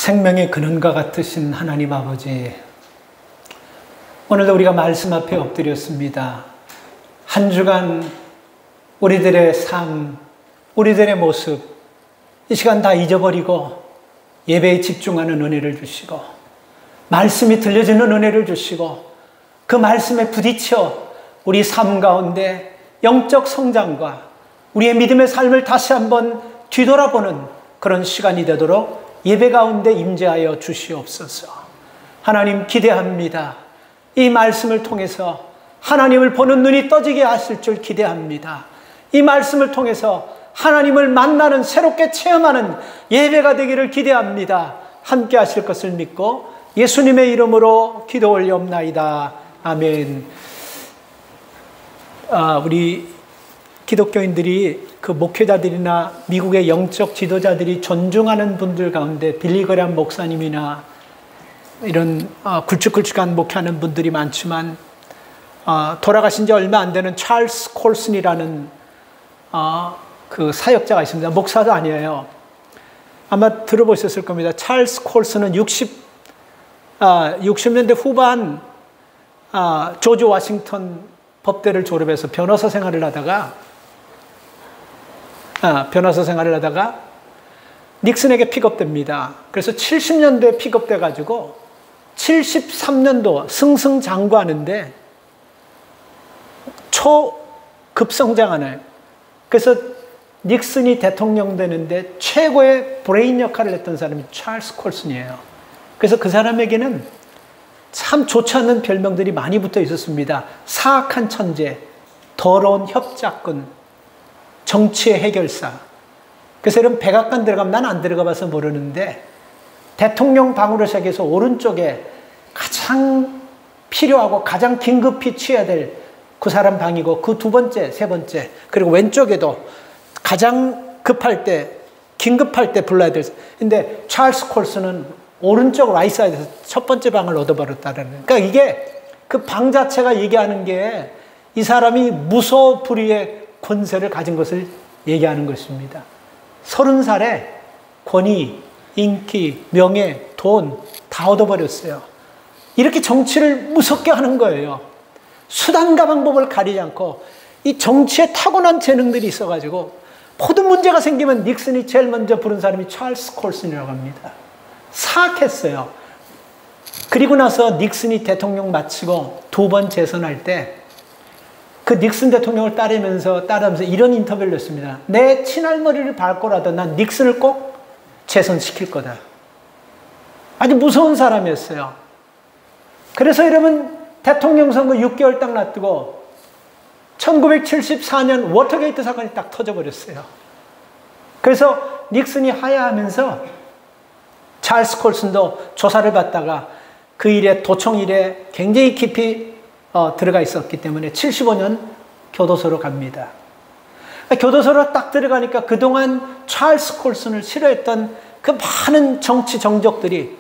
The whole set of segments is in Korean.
생명의 근원과 같으신 하나님 아버지, 오늘도 우리가 말씀 앞에 엎드렸습니다. 한 주간 우리들의 삶, 우리들의 모습, 이 시간 다 잊어버리고 예배에 집중하는 은혜를 주시고, 말씀이 들려지는 은혜를 주시고, 그 말씀에 부딪혀 우리 삶 가운데 영적 성장과 우리의 믿음의 삶을 다시 한번 뒤돌아보는 그런 시간이 되도록 예배 가운데 임재하여 주시옵소서. 하나님 기대합니다. 이 말씀을 통해서 하나님을 보는 눈이 떠지게 하실 줄 기대합니다. 이 말씀을 통해서 하나님을 만나는, 새롭게 체험하는 예배가 되기를 기대합니다. 함께 하실 것을 믿고 예수님의 이름으로 기도 올리옵나이다. 아멘. 우리 기독교인들이 그 목회자들이나 미국의 영적 지도자들이 존중하는 분들 가운데 빌리 그레이엄 목사님이나 이런 굵직굵직한 목회하는 분들이 많지만, 돌아가신 지 얼마 안 되는 찰스 콜슨이라는 그 사역자가 있습니다. 목사도 아니에요. 아마 들어보셨을 겁니다. 찰스 콜슨은 60년대 후반 조지 워싱턴 법대를 졸업해서 변호사 생활을 하다가 닉슨에게 픽업됩니다. 그래서 70년도에 픽업돼 가지고 73년도 승승장구하는데 초급성장하나요. 그래서 닉슨이 대통령 되는데 최고의 브레인 역할을 했던 사람이 찰스 콜슨이에요. 그래서 그 사람에게는 참 좋지 않은 별명들이 많이 붙어 있었습니다. 사악한 천재, 더러운 협작꾼, 정치의 해결사. 그래서 이런 백악관 들어가면 난 안 들어가 봐서 모르는데, 대통령 방으로 시작해서 오른쪽에 가장 필요하고 가장 긴급히 취해야 될 그 사람 방이고, 그 두 번째, 세 번째, 그리고 왼쪽에도 가장 급할 때, 긴급할 때 불러야 될. 근데 찰스 콜슨은 오른쪽 라이트사이드에서 첫 번째 방을 얻어버렸다는. 그러니까 이게 그 방 자체가 얘기하는 게 이 사람이 무소불위의 권세를 가진 것을 얘기하는 것입니다. 30살에 권위, 인기, 명예, 돈 다 얻어버렸어요. 이렇게 정치를 무섭게 하는 거예요. 수단과 방법을 가리지 않고 이 정치에 타고난 재능들이 있어가지고 모든 문제가 생기면 닉슨이 제일 먼저 부른 사람이 찰스 콜슨이라고 합니다. 사악했어요. 그리고 나서 닉슨이 대통령 마치고 두 번 재선할 때 그 닉슨 대통령을 따르면서 이런 인터뷰를 했습니다. 내 친할머리를 밟고라도 난 닉슨을 꼭 재선시킬 거다. 아주 무서운 사람이었어요. 그래서 여러분, 대통령 선거 6개월 딱 놔두고 1974년 워터게이트 사건이 딱 터져버렸어요. 그래서 닉슨이 하야하면서 찰스 콜슨도 조사를 받다가 그 일에, 도청 일에 굉장히 깊이 들어가 있었기 때문에 75년 교도소로 갑니다. 교도소로 딱 들어가니까 그동안 찰스 콜슨을 싫어했던 그 많은 정치 정적들이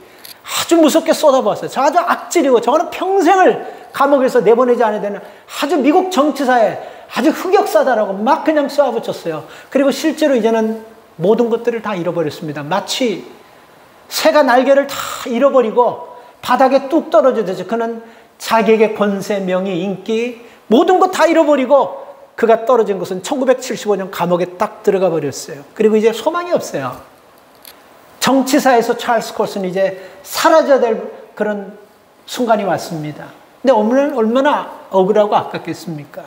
아주 무섭게 쏟아부었어요. 저 아주 악질이고 저거는 평생을 감옥에서 내보내지 않아야 되는 아주 미국 정치사에 아주 흑역사다라고 막 그냥 쏘아붙였어요. 그리고 실제로 이제는 모든 것들을 다 잃어버렸습니다. 마치 새가 날개를 다 잃어버리고 바닥에 뚝 떨어지듯이 그는 자기에게 권세, 명예, 인기 모든 것 다 잃어버리고 그가 떨어진 것은 1975년 감옥에 딱 들어가 버렸어요. 그리고 이제 소망이 없어요. 정치사에서 찰스 콜슨이 이제 사라져야 될 그런 순간이 왔습니다. 근데 얼마나 억울하고 아깝겠습니까?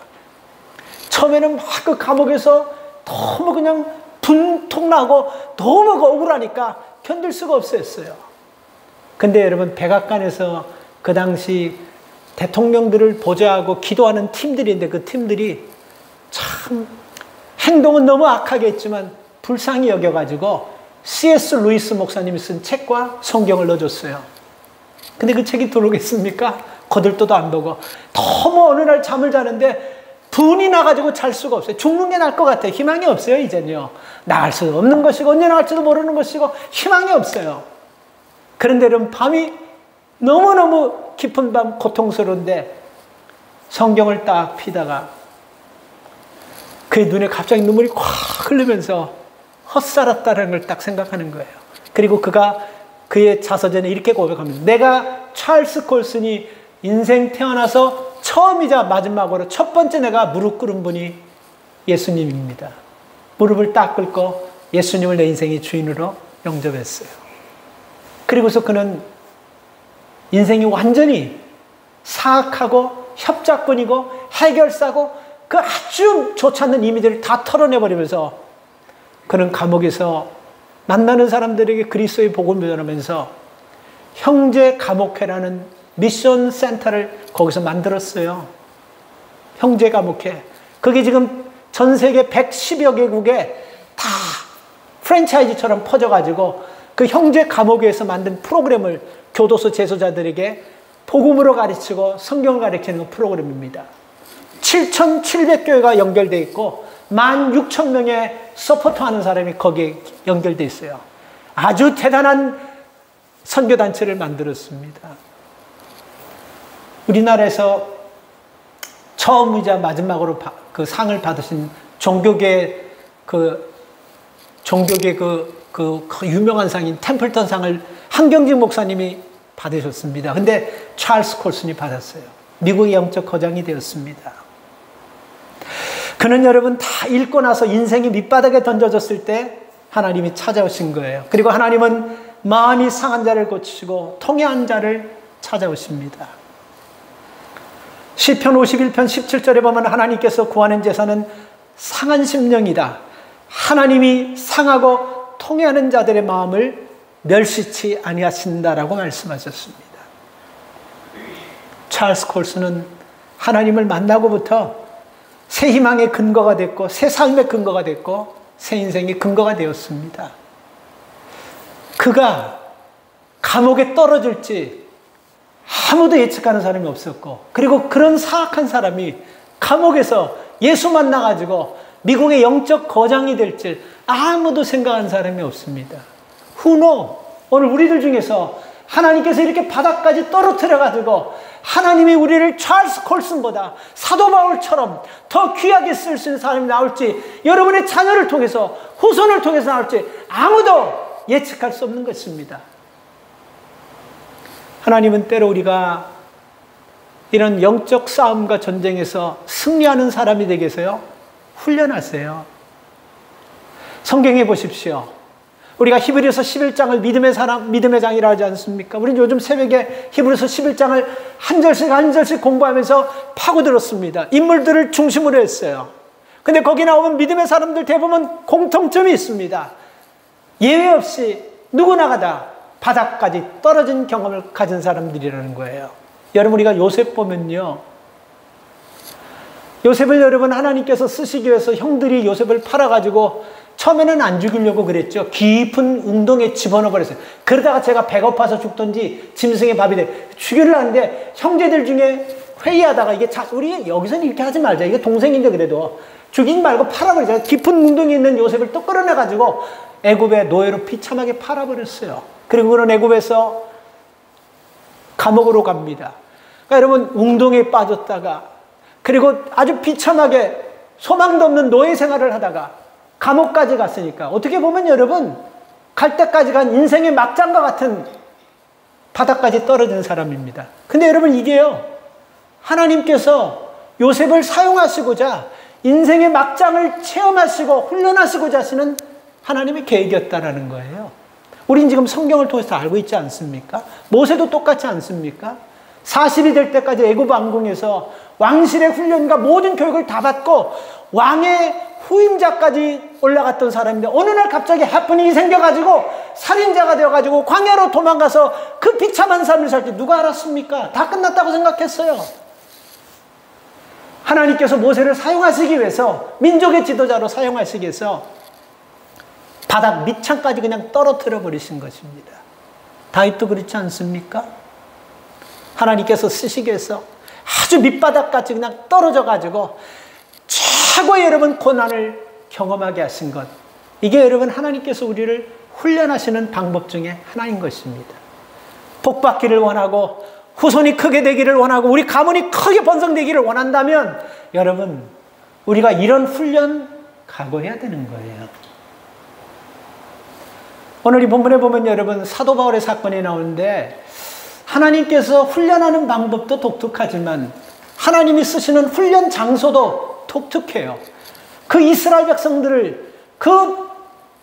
처음에는 막 그 감옥에서 너무 그냥 분통나고 너무 억울하니까 견딜 수가 없었어요. 근데 여러분, 백악관에서 그 당시 대통령들을 보좌하고 기도하는 팀들인데 그 팀들이 참 행동은 너무 악하게 했지만 불쌍히 여겨가지고 C.S. 루이스 목사님이 쓴 책과 성경을 넣어줬어요. 근데 그 책이 들어오겠습니까? 거들떠도 안 보고 너무 어느 날 잠을 자는데 분이 나가지고 잘 수가 없어요. 죽는 게 나을 것 같아요. 희망이 없어요. 이제는요. 나갈 수도 없는 것이고 언제 나갈지도 모르는 것이고 희망이 없어요. 그런데 여러분, 밤이 너무너무 깊은 밤, 고통스러운데 성경을 딱 피다가 그의 눈에 갑자기 눈물이 콱 흐르면서 헛살았다는 걸 딱 생각하는 거예요. 그리고 그가 그의 자서전에 이렇게 고백합니다. 내가 찰스 콜슨이 인생 태어나서 처음이자 마지막으로 첫 번째 내가 무릎 꿇은 분이 예수님입니다. 무릎을 딱 꿇고 예수님을 내 인생의 주인으로 영접했어요. 그리고서 그는 인생이 완전히 사악하고 협작꾼이고 해결사고 그 아주 좋지 않는 이미지를 다 털어내버리면서 그는 감옥에서 만나는 사람들에게 그리스도의 복음을 전하면서 형제 감옥회라는 미션 센터를 거기서 만들었어요. 형제 감옥회. 그게 지금 전 세계 110여 개국에 다 프랜차이즈처럼 퍼져가지고 그 형제 감옥회에서 만든 프로그램을 교도소 재소자들에게 복음으로 가르치고 성경을 가르치는 프로그램입니다. 7,700교회가 연결되어 있고 16,000명의 서포터하는 사람이 거기에 연결되어 있어요. 아주 대단한 선교단체를 만들었습니다. 우리나라에서 처음이자 마지막으로 그 상을 받으신 종교계 그 유명한 상인 템플턴 상을 한경직 목사님이 받으셨습니다. 근데 찰스 콜슨이 받았어요. 미국의 영적 거장이 되었습니다. 그는 여러분 다 읽고 나서 인생이 밑바닥에 던져졌을 때 하나님이 찾아오신 거예요. 그리고 하나님은 마음이 상한 자를 고치시고 통회한 자를 찾아오십니다. 시편 51편 17절에 보면 하나님께서 구하는 제사는 상한 심령이다. 하나님이 상하고 통회하는 자들의 마음을 멸시치 아니하신다라고 말씀하셨습니다. 찰스 콜슨은 하나님을 만나고부터 새 희망의 근거가 됐고 새 삶의 근거가 됐고 새 인생의 근거가 되었습니다. 그가 감옥에 떨어질지 아무도 예측하는 사람이 없었고 그리고 그런 사악한 사람이 감옥에서 예수 만나가지고 미국의 영적 거장이 될 줄 아무도 생각한 사람이 없습니다. Who know? 오늘 우리들 중에서 하나님께서 이렇게 바닥까지 떨어뜨려가지고 하나님이 우리를 찰스 콜슨보다 사도 바울처럼 더 귀하게 쓸 수 있는 사람이 나올지 여러분의 자녀를 통해서 후손을 통해서 나올지 아무도 예측할 수 없는 것입니다. 하나님은 때로 우리가 이런 영적 싸움과 전쟁에서 승리하는 사람이 되게 해서요 훈련하세요. 성경에 보십시오. 우리가 히브리서 11장을 믿음의 장이라 하지 않습니까? 우리는 요즘 새벽에 히브리서 11장을 한 절씩 공부하면서 파고들었습니다. 인물들을 중심으로 했어요. 근데 거기 나오면 믿음의 사람들 대부분 공통점이 있습니다. 예외 없이 누구나가 다 바닥까지 떨어진 경험을 가진 사람들이라는 거예요. 여러분 우리가 요셉 보면요. 요셉을 여러분 하나님께서 쓰시기 위해서 형들이 요셉을 팔아가지고 처음에는 안 죽이려고 그랬죠. 깊은 웅덩이에 집어넣어 버렸어요. 그러다가 제가 배고파서 죽든지 짐승의 밥이 돼 죽이려고 하는데 형제들 중에 회의하다가 이게 우리 여기서는 이렇게 하지 말자. 이게 동생인데 그래도 죽이지 말고 팔아버리자. 깊은 웅덩이에 있는 요셉을 또 끌어내가지고 애굽의 노예로 비참하게 팔아버렸어요. 그리고 그런 애굽에서 감옥으로 갑니다. 그러니까 여러분 웅덩이에 빠졌다가 그리고 아주 비참하게 소망도 없는 노예 생활을 하다가 감옥까지 갔으니까 어떻게 보면 여러분 갈 때까지 간 인생의 막장과 같은 바닥까지 떨어진 사람입니다. 근데 여러분 이게요 하나님께서 요셉을 사용하시고자 인생의 막장을 체험하시고 훈련하시고자 하시는 하나님의 계획이었다라는 거예요. 우린 지금 성경을 통해서 알고 있지 않습니까? 모세도 똑같지 않습니까? 40이 될 때까지 애굽 왕궁에서 왕실의 훈련과 모든 교육을 다 받고 왕의 후임자까지 올라갔던 사람인데 어느 날 갑자기 해프닝이 생겨가지고 살인자가 되어가지고 광야로 도망가서 그 비참한 삶을 살 때 누가 알았습니까? 다 끝났다고 생각했어요. 하나님께서 모세를 사용하시기 위해서 민족의 지도자로 사용하시기 위해서 바닥 밑창까지 그냥 떨어뜨려 버리신 것입니다. 다윗도 그렇지 않습니까? 하나님께서 쓰시기 위해서 아주 밑바닥까지 그냥 떨어져가지고 최고의 여러분 고난을 경험하게 하신 것. 이게 여러분 하나님께서 우리를 훈련하시는 방법 중에 하나인 것입니다. 복받기를 원하고 후손이 크게 되기를 원하고 우리 가문이 크게 번성되기를 원한다면 여러분 우리가 이런 훈련 각오해야 되는 거예요. 오늘 이 본문에 보면 여러분 사도 바울의 사건이 나오는데 하나님께서 훈련하는 방법도 독특하지만 하나님이 쓰시는 훈련 장소도 독특해요. 그 이스라엘 백성들을, 그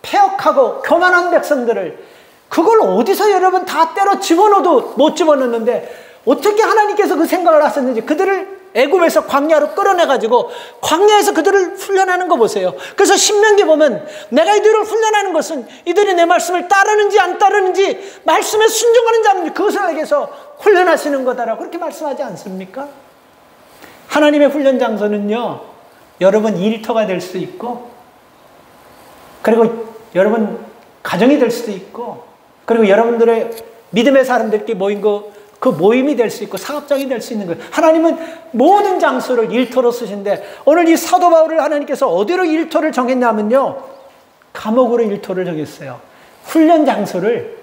패역하고 교만한 백성들을, 그걸 어디서 여러분 다 때려 집어넣어도 못 집어넣는데 어떻게 하나님께서 그 생각을 하셨는지, 그들을 애굽에서 광야로 끌어내가지고 광야에서 그들을 훈련하는 거 보세요. 그래서 신명기 보면 내가 이들을 훈련하는 것은 이들이 내 말씀을 따르는지 안 따르는지, 말씀에 순종하는지 안 하는지 그것을 알기 위해서 훈련하시는 거다라고 그렇게 말씀하지 않습니까? 하나님의 훈련 장소는요, 여러분 일터가 될 수 있고, 그리고 여러분 가정이 될 수도 있고, 그리고 여러분들의 믿음의 사람들끼리 모인 그 모임이 될 수 있고 사업장이 될 수 있는 거예요. 하나님은 모든 장소를 일터로 쓰신데 오늘 이 사도 바울을 하나님께서 어디로 일터를 정했냐면요, 감옥으로 일터를 정했어요. 훈련 장소를,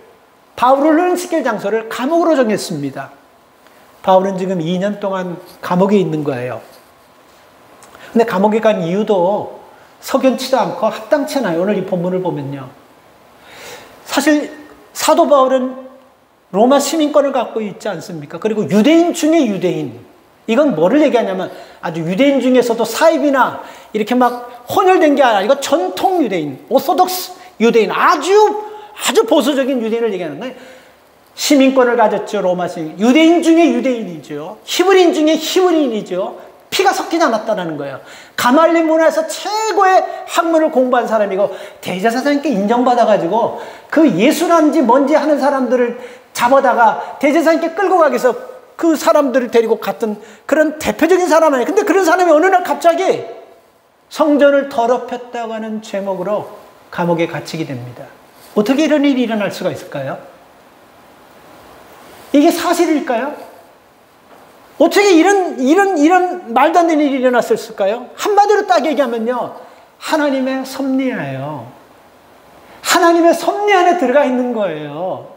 바울을 훈련시킬 장소를 감옥으로 정했습니다. 바울은 지금 2년 동안 감옥에 있는 거예요. 근데 감옥에 간 이유도 석연치도 않고 합당치 않아요. 오늘 이 본문을 보면요, 사실 사도 바울은 로마 시민권을 갖고 있지 않습니까? 그리고 유대인 중에 유대인. 이건 뭐를 얘기하냐면 아주 유대인 중에서도 사입이나 이렇게 막 혼혈된 게 아니라 이거 전통 유대인, 오소독스 유대인, 아주 보수적인 유대인을 얘기하는 거예요. 시민권을 가졌죠, 로마 시민. 유대인 중에 유대인이죠. 히브리인 중에 히브리인이죠. 피가 섞이지 않았다는 거예요. 가말리 문화에서 최고의 학문을 공부한 사람이고 대제사장님께 인정받아가지고 그 예수란지 뭔지 하는 사람들을 잡아다가 대제사장님께 끌고 가기 위해서 그 사람들을 데리고 갔던 그런 대표적인 사람 아니에요. 근데 그런 사람이 어느 날 갑자기 성전을 더럽혔다고 하는 죄목으로 감옥에 갇히게 됩니다. 어떻게 이런 일이 일어날 수가 있을까요? 이게 사실일까요? 어떻게 이런 말도 안 되는 일이 일어났을까요? 한마디로 딱 얘기하면요, 하나님의 섭리예요. 하나님의 섭리 안에 들어가 있는 거예요.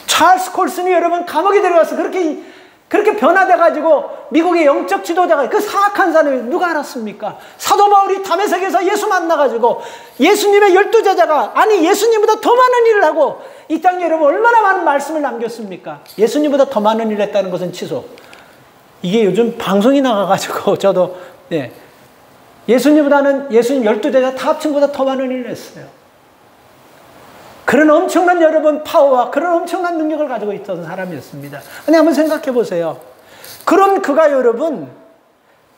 찰스 콜슨이 여러분 감옥에 들어가서 그렇게 변화돼가지고 미국의 영적 지도자가, 그 사악한 사람이 누가 알았습니까? 사도 바울이 다메섹에서 예수 만나가지고 예수님의 12제자가, 아니 예수님보다 더 많은 일을 하고 이 땅에 여러분 얼마나 많은 말씀을 남겼습니까? 예수님보다 더 많은 일을 했다는 것은 취소. 이게 요즘 방송이 나가가지고 저도 예수님 12제자 다 합친 것보다 더 많은 일을 했어요. 그런 엄청난 여러분 파워와 그런 엄청난 능력을 가지고 있던 사람이었습니다. 근데 한번 생각해 보세요. 그런 그가 여러분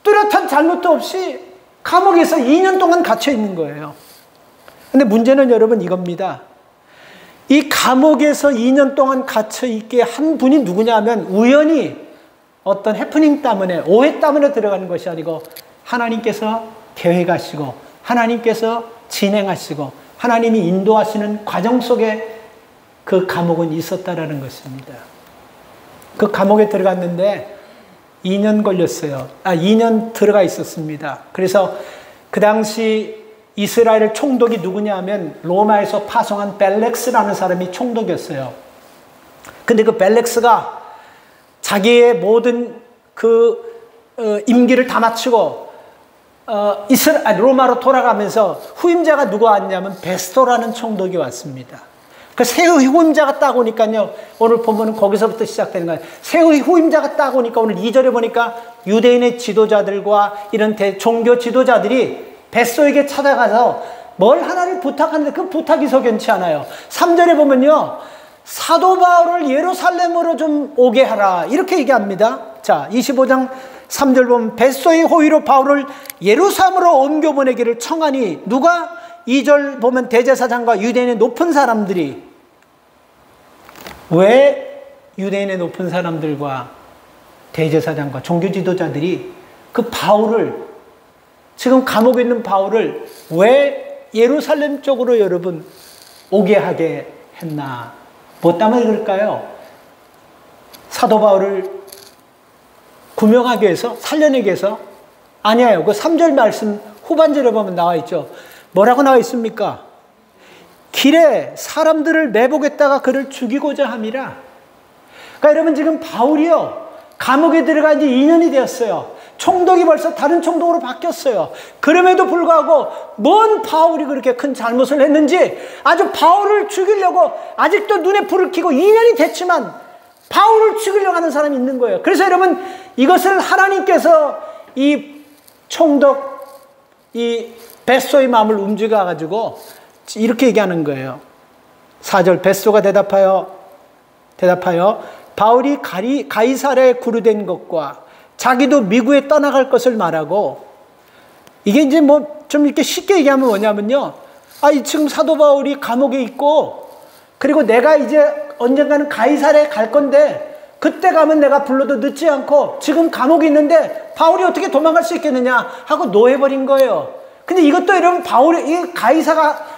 뚜렷한 잘못도 없이 감옥에서 2년 동안 갇혀 있는 거예요. 근데 문제는 여러분 이겁니다. 이 감옥에서 2년 동안 갇혀 있게 한 분이 누구냐 하면 우연히 어떤 해프닝 때문에, 오해 때문에 들어가는 것이 아니고 하나님께서 계획하시고 하나님께서 진행하시고 하나님이 인도하시는 과정 속에 그 감옥은 있었다라는 것입니다. 그 감옥에 들어갔는데 2년 걸렸어요. 2년 들어가 있었습니다. 그래서 그 당시 이스라엘 총독이 누구냐 하면 로마에서 파송한 벨렉스라는 사람이 총독이었어요. 근데 그 벨렉스가 자기의 모든 임기를 다 마치고 로마로 돌아가면서 후임자가 누가 왔냐면 베스토라는 총독이 왔습니다. 그 새 후임자가 딱 오니까요, 오늘 본문은 거기서부터 시작되는 거예요. 새 후임자가 딱 오니까 오늘 2절에 보니까 유대인의 지도자들과 이런 종교 지도자들이 베스토에게 찾아가서 뭘 하나를 부탁하는데 그 부탁이 석연치 않아요. 3절에 보면요, 사도 바울을 예루살렘으로 좀 오게 하라 이렇게 얘기합니다. 자, 25장 3절 보면 베스토의 호의로 바울을 예루살렘으로 옮겨보내기를 청하니, 누가? 2절 보면 대제사장과 유대인의 높은 사람들이. 왜 유대인의 높은 사람들과 대제사장과 종교 지도자들이 그 바울을, 지금 감옥에 있는 바울을 왜 예루살렘 쪽으로 여러분 오게 하게 했나? 뭐 때문에 그럴까요? 사도 바울을 구명하기 위해서, 살려내기 위해서? 아니에요. 그 3절 말씀 후반절에 보면 나와 있죠. 뭐라고 나와 있습니까? 길에 사람들을 매복했다가 그를 죽이고자 함이라. 그러니까 여러분 지금 바울이요, 감옥에 들어간 지 2년이 되었어요. 총독이 벌써 다른 총독으로 바뀌었어요. 그럼에도 불구하고 뭔 바울이 그렇게 큰 잘못을 했는지 아주 바울을 죽이려고 아직도 눈에 불을 켜고 2년이 됐지만 바울을 죽이려고 하는 사람이 있는 거예요. 그래서 여러분 이것을 하나님께서 이 총독 이 베소의 마음을 움직여가지고 이렇게 얘기하는 거예요. 4절 베소가 대답하여 바울이 가이사랴에 구류된 것과 자기도 미국에 떠나갈 것을 말하고, 이게 이제 뭐 좀 이렇게 쉽게 얘기하면 뭐냐면요. 지금 사도 바울이 감옥에 있고, 그리고 내가 이제 언젠가는 가이사랴에 갈 건데, 그때 가면 내가 불러도 늦지 않고, 지금 감옥에 있는데, 바울이 어떻게 도망갈 수 있겠느냐 하고 놓아버린 거예요. 근데 이것도 여러분, 바울이, 이 가이사가,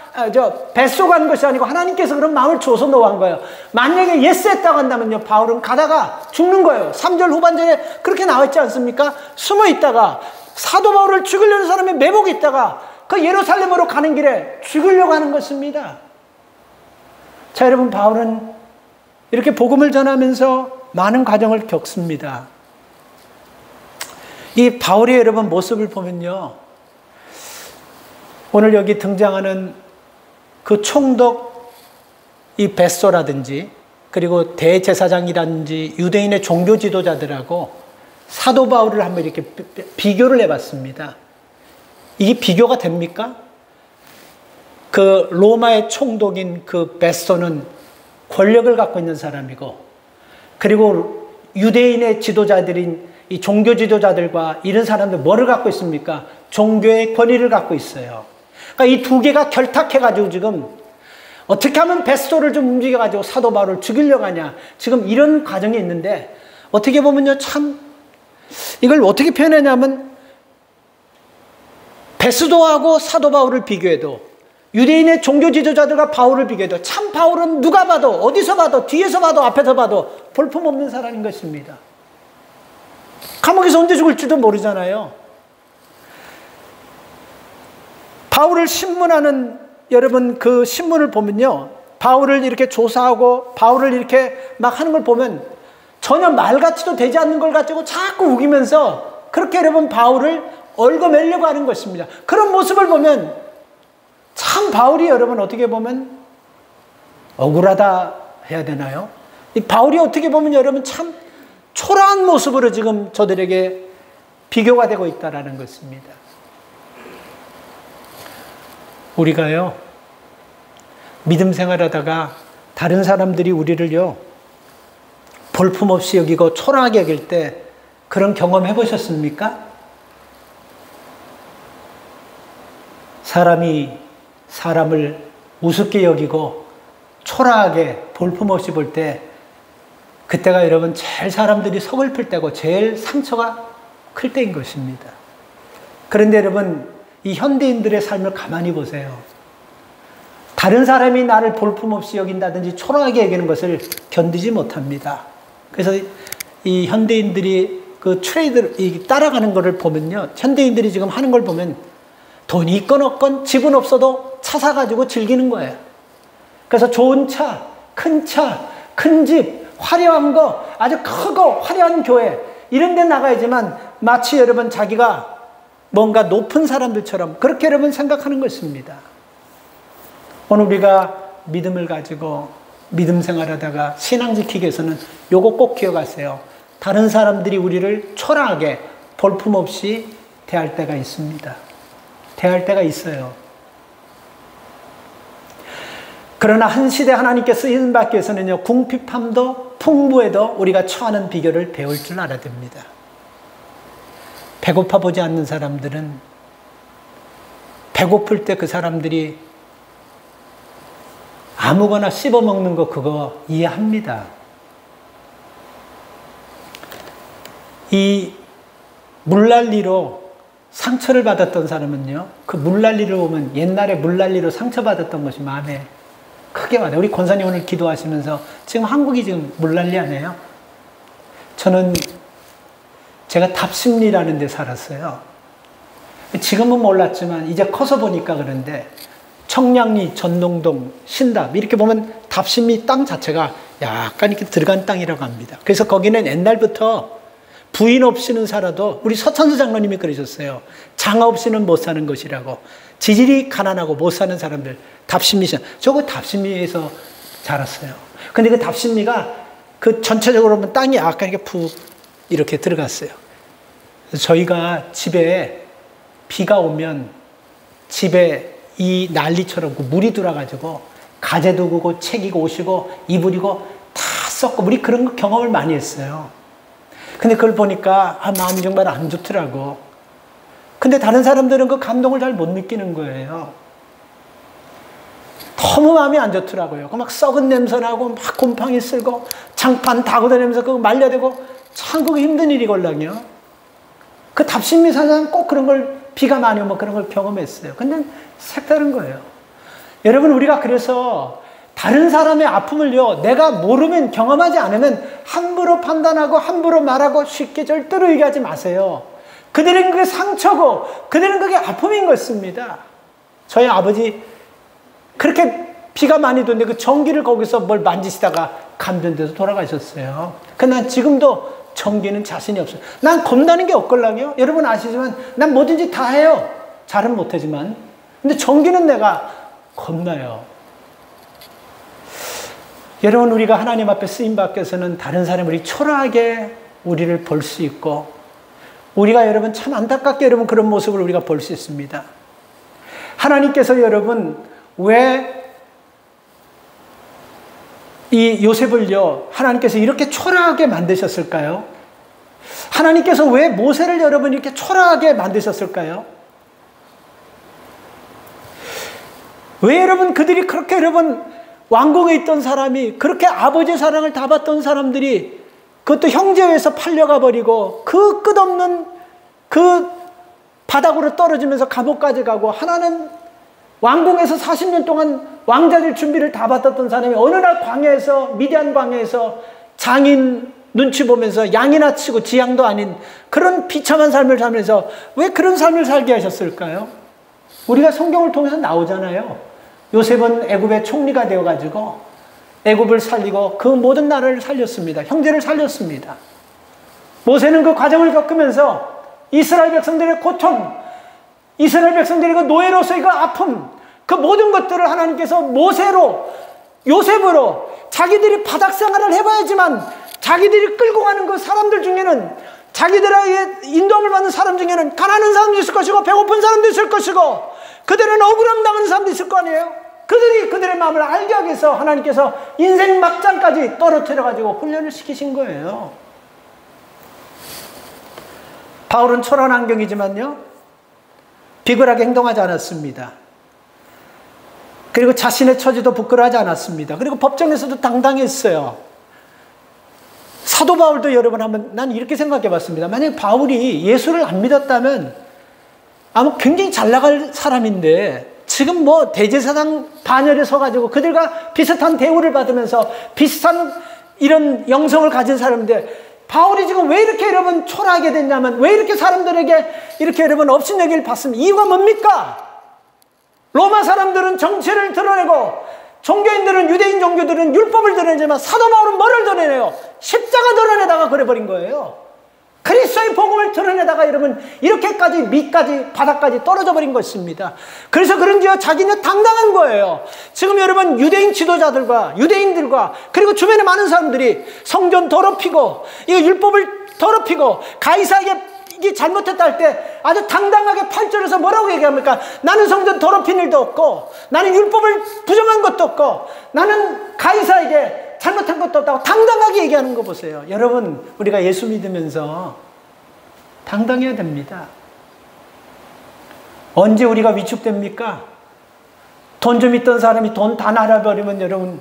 뱃속 간 것이 아니고 하나님께서 그런 마음을 줘서 놓은 거예요. 만약에 예스 했다고 한다면요, 바울은 가다가 죽는 거예요. 3절 후반절에 그렇게 나와 있지 않습니까? 숨어 있다가 사도 바울을 죽이려는 사람이 매복에 있다가 그 예루살렘으로 가는 길에 죽으려고 하는 것입니다. 자, 여러분, 바울은 이렇게 복음을 전하면서 많은 과정을 겪습니다. 이 바울의 여러분 모습을 보면요, 오늘 여기 등장하는 그 총독 이 베소라든지 그리고 대제사장이라든지 유대인의 종교 지도자들하고 사도 바울을 한번 이렇게 비교를 해봤습니다. 이게 비교가 됩니까? 그 로마의 총독인 그 베소는 권력을 갖고 있는 사람이고, 그리고 유대인의 지도자들인 이 종교 지도자들과 이런 사람들 뭐를 갖고 있습니까? 종교의 권위를 갖고 있어요. 그러니까 이 두 개가 결탁해가지고 지금 어떻게 하면 베소를 좀 움직여가지고 사도 바울을 죽이려고 하냐, 지금 이런 과정이 있는데, 어떻게 보면요, 참 이걸 어떻게 표현하냐면, 베스도하고 사도 바울을 비교해도, 유대인의 종교 지도자들과 바울을 비교해도 참 바울은 누가 봐도, 어디서 봐도, 뒤에서 봐도, 앞에서 봐도 볼품없는 사람인 것입니다. 감옥에서 언제 죽을지도 모르잖아요. 바울을 신문하는, 여러분 그 신문을 보면요, 바울을 이렇게 조사하고 바울을 이렇게 막 하는 걸 보면 전혀 말같이도 되지 않는 걸 가지고 자꾸 우기면서 그렇게 여러분 바울을 얽어매려고 하는 것입니다. 그런 모습을 보면 참 바울이 여러분 어떻게 보면 억울하다 해야 되나요? 이 바울이 어떻게 보면 여러분 참 초라한 모습으로 지금 저들에게 비교가 되고 있다는 것입니다. 우리가요, 믿음 생활하다가 다른 사람들이 우리를요, 볼품없이 여기고 초라하게 여길 때 그런 경험 해보셨습니까? 사람이 사람을 우습게 여기고 초라하게 볼품없이 볼 때, 그때가 여러분 제일 사람들이 서글플 때고 제일 상처가 클 때인 것입니다. 그런데 여러분, 이 현대인들의 삶을 가만히 보세요. 다른 사람이 나를 볼품없이 여긴다든지 초라하게 여기는 것을 견디지 못합니다. 그래서 이 현대인들이 그 트레이드 따라가는 것을 보면요, 현대인들이 지금 하는 걸 보면 돈이 있건 없건 집은 없어도 차 사가지고 즐기는 거예요. 그래서 좋은 차, 큰 집, 화려한 거, 아주 크고 화려한 교회 이런 데 나가야지만 마치 여러분 자기가 뭔가 높은 사람들처럼 그렇게 여러분 생각하는 것입니다. 오늘 우리가 믿음을 가지고 믿음 생활하다가 신앙 지키기 위해서는 요거 꼭 기억하세요. 다른 사람들이 우리를 초라하게 볼품없이 대할 때가 있습니다. 대할 때가 있어요. 그러나 한 시대 하나님께 쓰임 받기 위해서는요, 궁핍함도 풍부에도 우리가 처하는 비결을 배울 줄 알아야 됩니다. 배고파 보지 않는 사람들은 배고플 때 그 사람들이 아무거나 씹어먹는 거 그거 이해합니다. 이 물난리로 상처를 받았던 사람은요, 그 물난리를 보면 옛날에 물난리로 상처받았던 것이 마음에 크게 와요. 우리 권사님 오늘 기도하시면서 지금 한국이 지금 물난리 아니에요? 저는 제가 답심리라는 데 살았어요. 지금은 몰랐지만 이제 커서 보니까 그런데 청량리, 전농동, 신답 이렇게 보면 답심리 땅 자체가 약간 이렇게 들어간 땅이라고 합니다. 그래서 거기는 옛날부터 부인 없이는 살아도 우리 서찬수 장로님이 그러셨어요. 장아 없이는 못 사는 것이라고. 지질이 가난하고 못 사는 사람들 답심리션. 저거 답심리에서 자랐어요. 근데 그 답심리가 그 전체적으로 보면 땅이 아까 이렇게 푹 이렇게 들어갔어요. 그래서 저희가 집에 비가 오면 집에 이 난리처럼 물이 들어가지고 가재도 구고 책이고 옷이고 이불이고 다 썩고 우리 그런 거 경험을 많이 했어요. 근데 그걸 보니까 마음이 정말 안 좋더라고. 근데 다른 사람들은 그 감동을 잘 못 느끼는 거예요. 너무 마음이 안 좋더라고요. 막 썩은 냄새 나고 막 곰팡이 쓸고 장판 다고 다니면서 그거 말려대고 참 그거 힘든 일이걸랑요. 그 답심리 사장 꼭 그런 걸 비가 많이 오면 그런 걸 경험했어요. 근데 색다른 거예요. 여러분 우리가 그래서 다른 사람의 아픔을요 내가 모르면 경험하지 않으면 함부로 판단하고 함부로 말하고 쉽게 절대로 얘기하지 마세요. 그들은 그게 상처고 그들은 그게 아픔인 것입니다. 저희 아버지 그렇게 비가 많이 도는데 그 전기를 거기서 뭘 만지시다가 감전돼서 돌아가셨어요. 난 지금도 전기는 자신이 없어요. 난 겁나는 게 없걸랑요. 여러분 아시지만 난 뭐든지 다 해요. 잘은 못하지만. 근데 전기는 내가 겁나요. 여러분 우리가 하나님 앞에 쓰임 받께서는 다른 사람들이 초라하게 우리를 볼 수 있고 우리가 여러분 참 안타깝게 여러분 그런 모습을 우리가 볼 수 있습니다. 하나님께서 여러분 왜 이 요셉을요 하나님께서 이렇게 초라하게 만드셨을까요? 하나님께서 왜 모세를 여러분 이렇게 초라하게 만드셨을까요? 왜 여러분 그들이 그렇게 여러분 왕궁에 있던 사람이 그렇게 아버지의 사랑을 다 받던 사람들이 그것도 형제에서 팔려가 버리고 그 끝없는 그 바닥으로 떨어지면서 감옥까지 가고 하나는 왕궁에서 40년 동안 왕자될 준비를 다 받았던 사람이 어느 날 광야에서 미디안 광야에서 장인 눈치 보면서 양이나 치고 지양도 아닌 그런 비참한 삶을 살면서 왜 그런 삶을 살게 하셨을까요? 우리가 성경을 통해서 나오잖아요. 요셉은 애굽의 총리가 되어가지고 애굽을 살리고 그 모든 나라를 살렸습니다. 형제를 살렸습니다. 모세는 그 과정을 겪으면서 이스라엘 백성들의 고통, 이스라엘 백성들의 그 노예로서의 그 아픔, 그 모든 것들을 하나님께서 모세로, 요셉으로 자기들이 바닥 생활을 해봐야지만 자기들이 끌고 가는 그 사람들 중에는 자기들에게 인도함을 받는 사람 중에는 가난한 사람도 있을 것이고 배고픈 사람도 있을 것이고 그들은 억울함 당하는 사람도 있을 거 아니에요. 그들이 그들의 마음을 알게 하기 위해서 하나님께서 인생 막장까지 떨어뜨려 가지고 훈련을 시키신 거예요. 바울은 초라한 환경이지만요 비굴하게 행동하지 않았습니다. 그리고 자신의 처지도 부끄러워하지 않았습니다. 그리고 법정에서도 당당했어요. 사도 바울도 여러분 한번 난 이렇게 생각해 봤습니다. 만약에 바울이 예수를 안 믿었다면 아마 굉장히 잘 나갈 사람인데 지금 뭐 대제사장 반열에 서가지고 그들과 비슷한 대우를 받으면서 비슷한 이런 영성을 가진 사람인데 바울이 지금 왜 이렇게 여러분 초라하게 됐냐면 왜 이렇게 사람들에게 이렇게 여러분 업신여기를 받습니까? 이유가 뭡니까? 로마 사람들은 정체를 드러내고 종교인들은 유대인 종교들은 율법을 드러내지만 사도 바울은 뭐를 드러내요? 십자가 드러내다가 그래버린 거예요. 그리스도의 복음을 드러내다가 여러분 이렇게까지 밑까지 바닥까지 떨어져 버린 것입니다. 그래서 그런지요 자기는 당당한 거예요. 지금 여러분 유대인 지도자들과 유대인들과 그리고 주변에 많은 사람들이 성전 더럽히고 이거 율법을 더럽히고 가이사에게 이게 잘못했다 할 때 아주 당당하게 8절에서 뭐라고 얘기합니까? 나는 성전 더럽힌 일도 없고 나는 율법을 부정한 것도 없고 나는 가이사에게 잘못한 것도 없다고 당당하게 얘기하는 거 보세요. 여러분 우리가 예수 믿으면서 당당해야 됩니다. 언제 우리가 위축됩니까? 돈 좀 있던 사람이 돈 다 날아버리면 여러분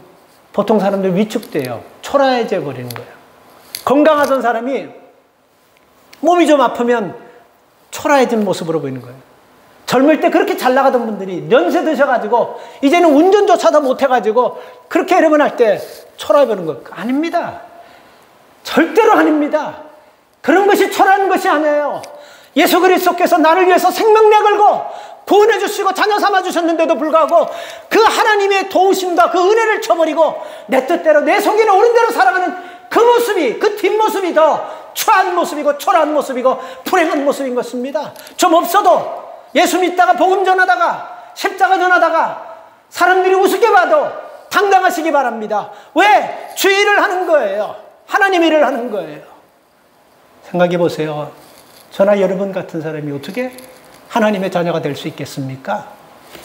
보통 사람들 위축돼요. 초라해져 버리는 거예요. 건강하던 사람이 몸이 좀 아프면 초라해진 모습으로 보이는 거예요. 젊을 때 그렇게 잘 나가던 분들이 연세 드셔가지고 이제는 운전조차도 못해가지고 그렇게 여러분 할 때 초라해 보는 거 아닙니다. 절대로 아닙니다. 그런 것이 초라한 것이 아니에요. 예수 그리스도께서 나를 위해서 생명 내걸고 구원해 주시고 자녀 삼아 주셨는데도 불구하고 그 하나님의 도우심과 그 은혜를 쳐버리고 내 뜻대로 내 속에는 옳은 대로 살아가는 그 모습이 그 뒷모습이 더 추한 모습이고 초라한 모습이고 불행한 모습인 것입니다. 좀 없어도 예수 믿다가 복음 전하다가 십자가 전하다가 사람들이 우습게 봐도 당당하시기 바랍니다. 왜? 주 일을 하는 거예요. 하나님 일을 하는 거예요. 생각해 보세요. 저나 여러분 같은 사람이 어떻게 하나님의 자녀가 될 수 있겠습니까?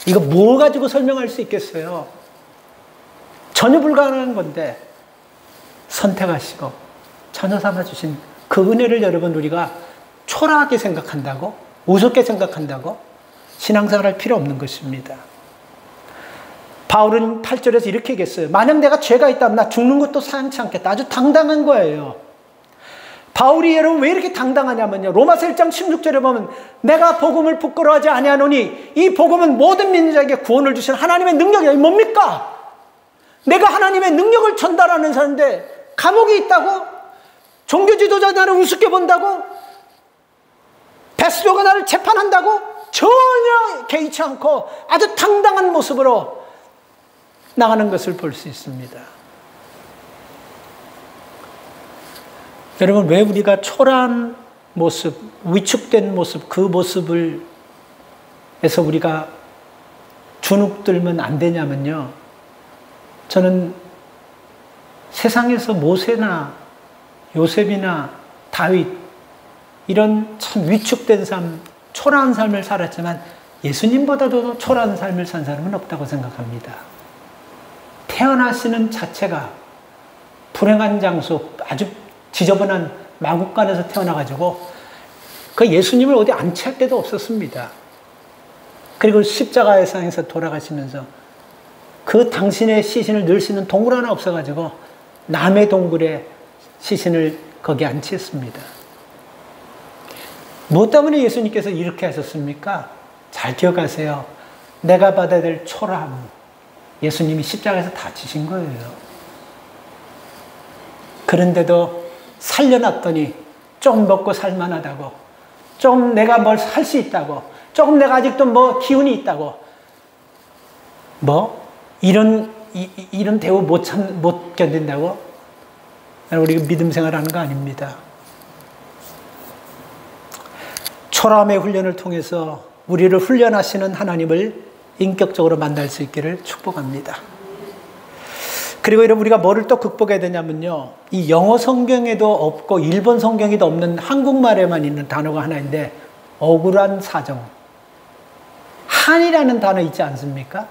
이거 뭐 가지고 설명할 수 있겠어요? 전혀 불가능한 건데 선택하시고 자녀 삼아주신 그 은혜를 여러분 우리가 초라하게 생각한다고? 우습게 생각한다고? 신앙생활 할 필요 없는 것입니다. 바울은 8절에서 이렇게 얘기했어요. 만약 내가 죄가 있다면 나 죽는 것도 사양치 않겠다. 아주 당당한 거예요. 바울이 여러분 왜 이렇게 당당하냐면요. 로마서 1장 16절에 보면 내가 복음을 부끄러워하지 아니하노니 이 복음은 모든 민족에게 구원을 주신 하나님의 능력이 뭡니까? 내가 하나님의 능력을 전달하는 사람인데 감옥에 있다고? 종교 지도자 나를 우습게 본다고? 베스도가 나를 재판한다고? 전혀 개의치 않고 아주 당당한 모습으로 나가는 것을 볼 수 있습니다. 여러분 왜 우리가 초라한 모습, 위축된 모습, 그 모습을 해서 우리가 주눅들면 안 되냐면요. 저는 세상에서 모세나 요셉이나 다윗 이런 참 위축된 삶, 초라한 삶을 살았지만 예수님보다도 초라한 삶을 산 사람은 없다고 생각합니다. 태어나시는 자체가 불행한 장소, 아주 지저분한 마국간에서 태어나가지고 그 예수님을 어디 안치할 데도 없었습니다. 그리고 십자가의 상에서 돌아가시면서 그 당신의 시신을 넣을 수 있는 동굴 하나 없어가지고 남의 동굴에 시신을 거기 안치했습니다. 뭐 때문에 예수님께서 이렇게 하셨습니까? 잘 기억하세요. 내가 받아야 될 초라함, 예수님이 십자가에서 다 지신 거예요. 그런데도 살려놨더니 좀 먹고 살만하다고, 좀 내가 뭘 할 수 있다고, 조금 내가 아직도 뭐 기운이 있다고, 뭐 이런 대우 못 견딘다고? 우리가 믿음 생활하는 거 아닙니다. 초라함의 훈련을 통해서 우리를 훈련하시는 하나님을 인격적으로 만날 수 있기를 축복합니다. 그리고 여러분 우리가 뭐를 또 극복해야 되냐면요. 이 영어 성경에도 없고 일본 성경에도 없는 한국말에만 있는 단어가 하나 있는데 억울한 사정. 한이라는 단어 있지 않습니까?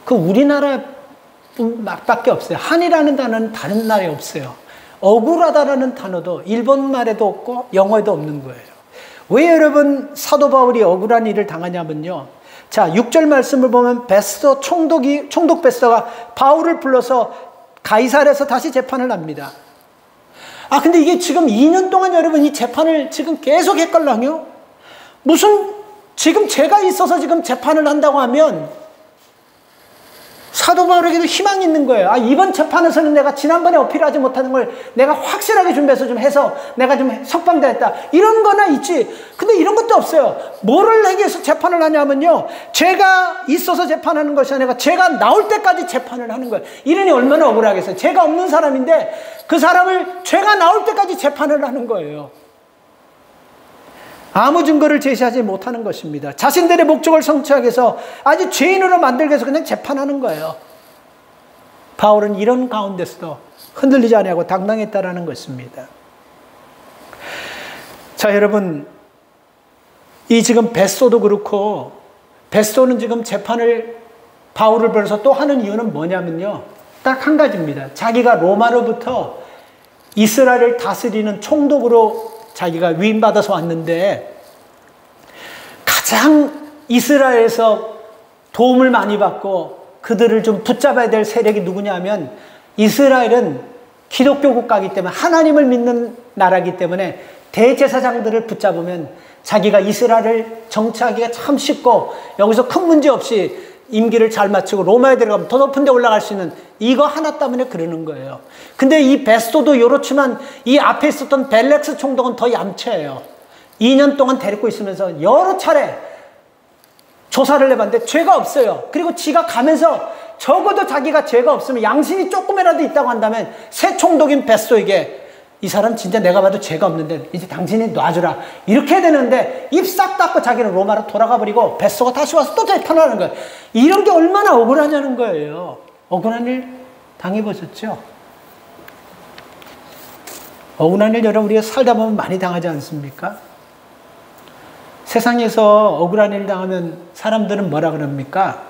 그 우리나라밖에 없어요. 한이라는 단어는 다른 나라에 없어요. 억울하다라는 단어도 일본 말에도 없고 영어에도 없는 거예요. 왜 여러분 사도 바울이 억울한 일을 당하냐면요. 자, 6절 말씀을 보면 베스도 총독 베스도가 바울을 불러서 가이사랴에서 다시 재판을 합니다. 아, 근데 이게 지금 2년 동안 여러분 이 재판을 지금 계속 했걸랑요? 무슨 지금 죄가 있어서 지금 재판을 한다고 하면 사도 바울에게도 희망이 있는 거예요. 아, 이번 재판에서는 내가 지난번에 어필하지 못하는 걸 내가 확실하게 준비해서 좀 해서 내가 좀 석방됐다. 이런 거나 있지. 근데 이런 것도 없어요. 뭐를 하기 위해서 재판을 하냐면요. 죄가 있어서 재판하는 것이 아니라 죄가 나올 때까지 재판을 하는 거예요. 이러니 얼마나 억울하겠어요. 죄가 없는 사람인데 그 사람을 죄가 나올 때까지 재판을 하는 거예요. 아무 증거를 제시하지 못하는 것입니다. 자신들의 목적을 성취하기 위해서 아주 죄인으로 만들기 위해서 그냥 재판하는 거예요. 바울은 이런 가운데서도 흔들리지 아니하고 당당했다라는 것입니다. 자, 여러분, 이 지금 베스도도 그렇고 베스도는 지금 재판을 바울을 벌여서 또 하는 이유는 뭐냐면요. 딱 한 가지입니다. 자기가 로마로부터 이스라엘을 다스리는 총독으로 자기가 위임받아서 왔는데 가장 이스라엘에서 도움을 많이 받고 그들을 좀 붙잡아야 될 세력이 누구냐면 이스라엘은 기독교 국가이기 때문에 하나님을 믿는 나라이기 때문에 대제사장들을 붙잡으면 자기가 이스라엘을 정치하기가 참 쉽고 여기서 큰 문제 없이 임기를 잘 마치고 로마에 들어가면 더 높은 데 올라갈 수 있는 이거 하나 때문에 그러는 거예요. 근데 이 베스도도 이렇지만 이 앞에 있었던 벨렉스 총독은 더 얌체예요. 2년 동안 데리고 있으면서 여러 차례 조사를 해봤는데 죄가 없어요. 그리고 지가 가면서 적어도 자기가 죄가 없으면 양심이 조금이라도 있다고 한다면 새 총독인 베스도에게 이 사람 진짜 내가 봐도 죄가 없는데 이제 당신이 놔주라. 이렇게 해야 되는데 입 싹 닫고 자기는 로마로 돌아가 버리고 뱃속에 다시 와서 또 재판하는 거예요. 이런 게 얼마나 억울하냐는 거예요. 억울한 일 당해보셨죠? 억울한 일 여러분 우리가 살다 보면 많이 당하지 않습니까? 세상에서 억울한 일 당하면 사람들은 뭐라 그럽니까?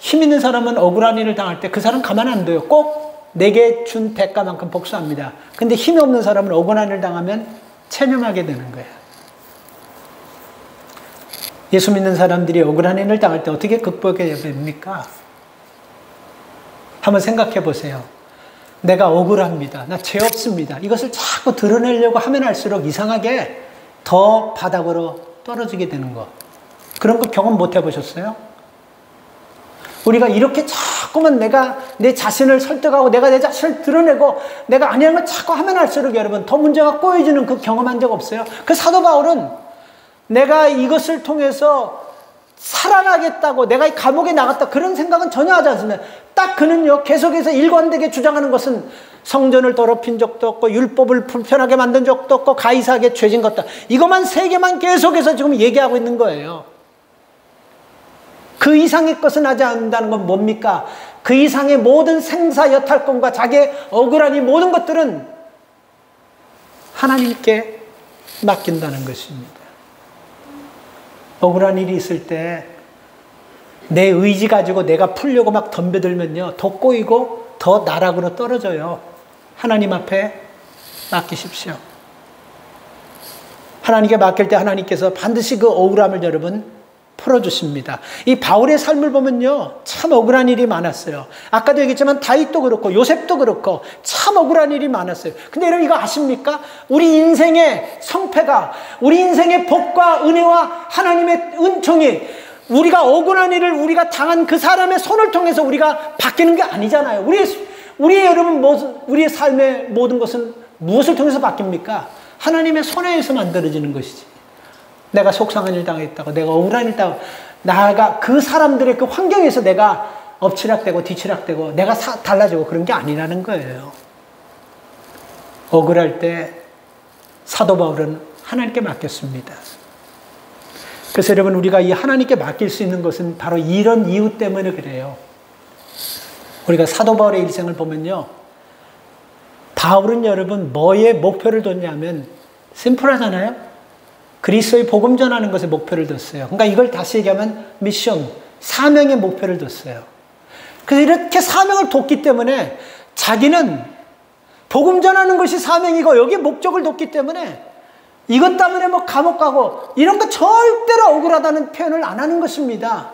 힘 있는 사람은 억울한 일을 당할 때 그 사람 가만 안 둬요. 꼭 내게 준 대가만큼 복수합니다. 근데 힘이 없는 사람은 억울한 일을 당하면 체념하게 되는 거예요. 예수 믿는 사람들이 억울한 일을 당할 때 어떻게 극복해야 됩니까? 한번 생각해 보세요. 내가 억울합니다. 나 죄 없습니다. 이것을 자꾸 드러내려고 하면 할수록 이상하게 더 바닥으로 떨어지게 되는 거. 그런 거 경험 못 해보셨어요? 우리가 이렇게 자꾸만 내가 내 자신을 설득하고 내가 내 자신을 드러내고 내가 아니라는 걸 자꾸 하면 할수록 여러분 더 문제가 꼬여지는 그 경험한 적 없어요? 그 사도 바울은 내가 이것을 통해서 살아나겠다고 내가 이 감옥에 나갔다 그런 생각은 전혀 하지 않습니다. 딱 그는요 계속해서 일관되게 주장하는 것은 성전을 더럽힌 적도 없고 율법을 불편하게 만든 적도 없고 가이사에게 죄진 것도 이것만 세 개만 계속해서 지금 얘기하고 있는 거예요. 그 이상의 것은 하지 않는다는 건 뭡니까? 그 이상의 모든 생사 여탈권과 자기의 억울한 이 모든 것들은 하나님께 맡긴다는 것입니다. 억울한 일이 있을 때 내 의지 가지고 내가 풀려고 막 덤벼들면요 더 꼬이고 더 나락으로 떨어져요. 하나님 앞에 맡기십시오. 하나님께 맡길 때 하나님께서 반드시 그 억울함을 여러분 풀어주십니다. 이 바울의 삶을 보면요 참 억울한 일이 많았어요. 아까도 얘기했지만 다윗도 그렇고 요셉도 그렇고 참 억울한 일이 많았어요. 근데 여러분 이거 아십니까? 우리 인생의 성패가 우리 인생의 복과 은혜와 하나님의 은총이 우리가 억울한 일을 우리가 당한 그 사람의 손을 통해서 우리가 바뀌는 게 아니잖아요. 우리의 여러분 우리의 삶의 모든 것은 무엇을 통해서 바뀝니까? 하나님의 손에 의해서 만들어지는 것이지. 내가 속상한 일 당했다고 내가 억울한 일 당하고 나가 그 사람들의 그 환경에서 내가 엎치락대고 뒤치락대고 내가 달라지고 그런 게 아니라는 거예요. 억울할 때 사도 바울은 하나님께 맡겼습니다. 그래서 여러분 우리가 이 하나님께 맡길 수 있는 것은 바로 이런 이유 때문에 그래요. 우리가 사도 바울의 일생을 보면요 바울은 여러분 뭐에 목표를 뒀냐면 심플하잖아요. 그리스도의 복음 전하는 것에 목표를 뒀어요. 그러니까 이걸 다시 얘기하면 미션, 사명의 목표를 뒀어요. 그래서 이렇게 사명을 뒀기 때문에 자기는 복음 전하는 것이 사명이고 여기에 목적을 뒀기 때문에 이것 때문에 뭐 감옥 가고 이런 거 절대로 억울하다는 표현을 안 하는 것입니다.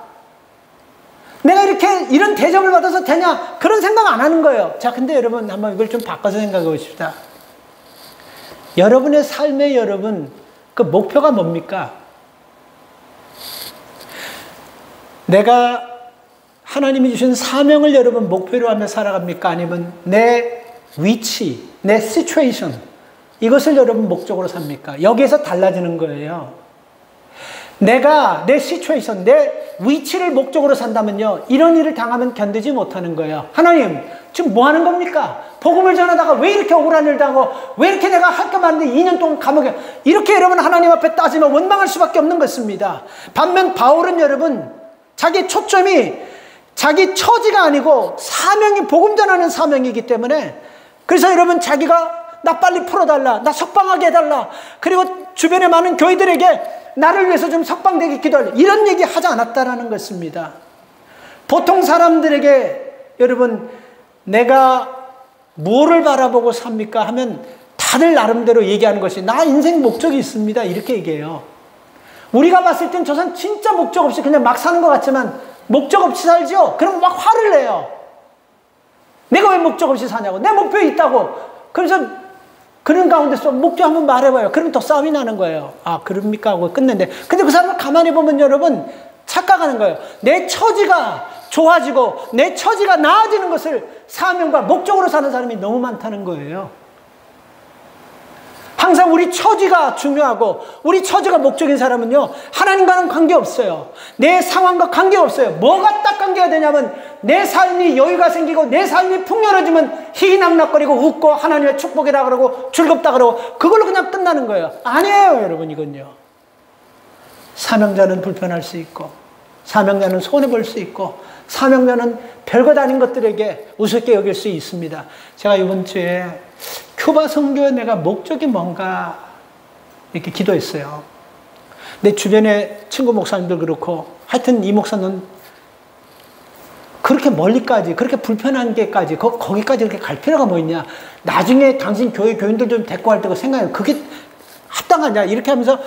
내가 이렇게 이런 대접을 받아서 되냐 그런 생각 안 하는 거예요. 자, 근데 여러분 한번 이걸 좀 바꿔서 생각해 보십시다. 여러분의 삶에 여러분 그 목표가 뭡니까? 내가 하나님이 주신 사명을 여러분 목표로 하며 살아갑니까? 아니면 내 위치, 내 시츄에이션 이것을 여러분 목적으로 삽니까? 여기에서 달라지는 거예요. 내가 내 시츄에이션, 내 위치를 목적으로 산다면요 이런 일을 당하면 견디지 못하는 거예요. 하나님 지금 뭐 하는 겁니까? 복음을 전하다가 왜 이렇게 억울한 일을 당하고 왜 이렇게 내가 할 게 많은데 2년 동안 감옥에 이렇게 여러분 하나님 앞에 따지면 원망할 수밖에 없는 것입니다. 반면 바울은 여러분 자기 초점이 자기 처지가 아니고 사명이 복음 전하는 사명이기 때문에 그래서 여러분 자기가 나 빨리 풀어달라, 나 석방하게 해달라, 그리고 주변의 많은 교회들에게 나를 위해서 좀 석방되게 기도하라 이런 얘기 하지 않았다라는 것입니다. 보통 사람들에게 여러분 내가 뭐를 바라보고 삽니까 하면 다들 나름대로 얘기하는 것이 나 인생 목적이 있습니다 이렇게 얘기해요. 우리가 봤을 땐 저 사람 진짜 목적 없이 그냥 막 사는 것 같지만 목적 없이 살죠? 그럼 막 화를 내요. 내가 왜 목적 없이 사냐고, 내 목표에 있다고. 그래서 그런 가운데서 목표 한번 말해봐요. 그러면 더 싸움이 나는 거예요. 아 그럽니까 하고 끝냈는데 근데 그 사람을 가만히 보면 여러분 착각하는 거예요. 내 처지가 좋아지고 내 처지가 나아지는 것을 사명과 목적으로 사는 사람이 너무 많다는 거예요. 항상 우리 처지가 중요하고 우리 처지가 목적인 사람은요 하나님과는 관계없어요. 내 상황과 관계없어요. 뭐가 딱 관계가 되냐면 내 삶이 여유가 생기고 내 삶이 풍요로워지면 희희낙낙거리고 웃고 하나님의 축복이라 그러고 즐겁다 그러고 그걸로 그냥 끝나는 거예요. 아니에요, 여러분. 이건요. 사명자는 불편할 수 있고 사명자는 손해볼 수 있고 사명자는 별것 아닌 것들에게 우습게 여길 수 있습니다. 제가 이번 주에 큐바 선교에 내가 목적이 뭔가 이렇게 기도했어요. 내 주변에 친구 목사님들 그렇고 하여튼 이 목사는 그렇게 멀리까지 그렇게 불편한 데까지 거기까지 그렇게 갈 필요가 뭐 있냐. 나중에 당신 교회 교인들 좀 데리고 갈 때가 생각해. 그게 합당하냐. 이렇게 하면서